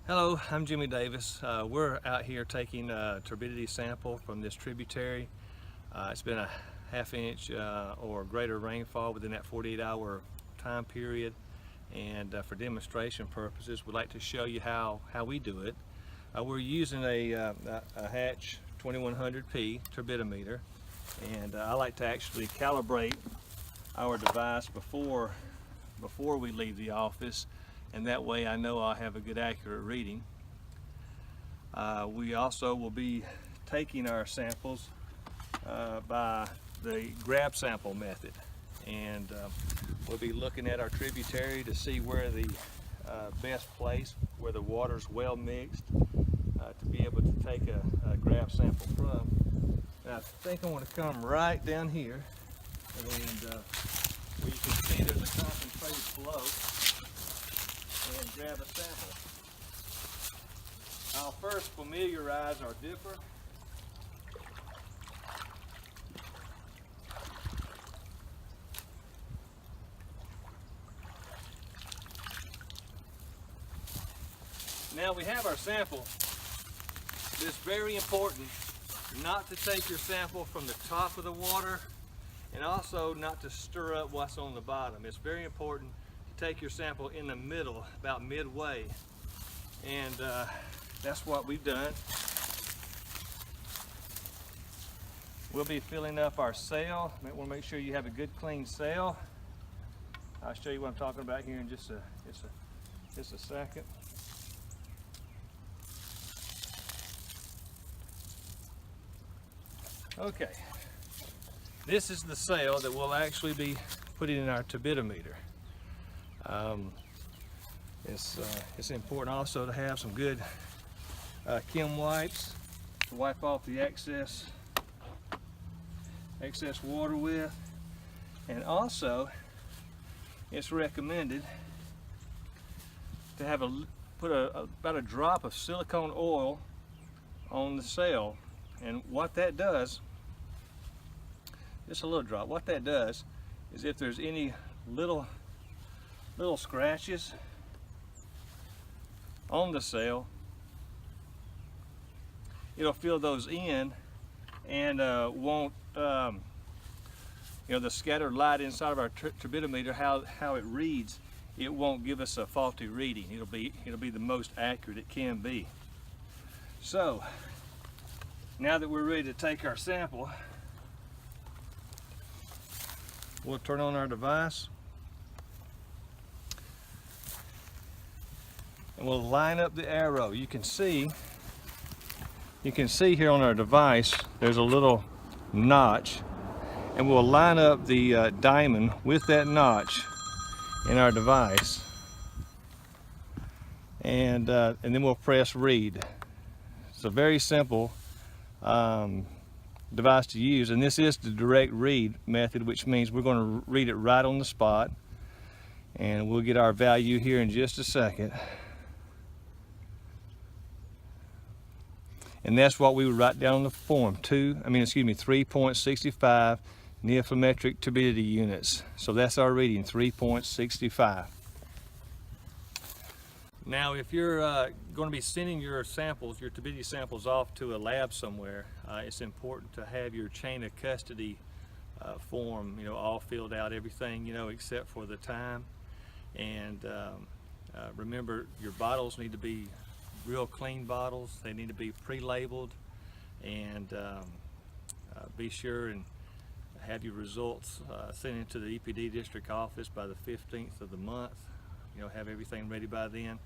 Hello, I'm Jimmy Davis. We're out here taking a turbidity sample from this tributary. It's been a half-inch or greater rainfall within that 48-hour time period, and for demonstration purposes we'd like to show you how we do it. We're using a Hatch 2100P turbidimeter, and I like to actually calibrate our device before we leave the office, and that way I know I'll have a good accurate reading. We also will be taking our samples by the grab sample method, and we'll be looking at our tributary to see where the best place, where the water's well mixed, to be able to take a grab sample from. And I think I want to come right down here, and where you can see there's a concentrated flow, and grab a sample. I'll first familiarize our dipper. Now we have our sample. It's very important not to take your sample from the top of the water, and also not to stir up what's on the bottom. It's very important to take your sample in the middle, about midway, and that's what we've done. We'll be filling up our sail. Might want to make sure you have a good clean sail. I'll show you what I'm talking about here in just a second. Okay, this is the sail that we'll actually be putting in our turbidimeter. It's important also to have some good chem wipes to wipe off the excess water with, and also it's recommended to have put about a drop of silicone oil on the sail. And what that does, just a little drop, what that does is if there's any little scratches on the sail, it'll fill those in, and won't, the scattered light inside of our turbidimeter, how it reads, it won't give us a faulty reading. It'll be the most accurate it can be. So now that we're ready to take our sample, we'll turn on our device, and we'll line up the arrow. You can see here on our device there's a little notch, and we'll line up the diamond with that notch in our device, and then we'll press read. It's a very simple device to use, and this is the direct read method, which means we're going to read it right on the spot, and we'll get our value here in just a second. And that's what we would write down on the form, 3.65 nephometric turbidity units. So that's our reading, 3.65. Now, if you're going to be sending your samples, your turbidity samples, off to a lab somewhere, it's important to have your chain of custody form, all filled out, everything, except for the time. And remember, your bottles need to be real clean bottles. They need to be pre-labeled, and be sure and have your results sent into the EPD district office by the 15th of the month. Have everything ready by then.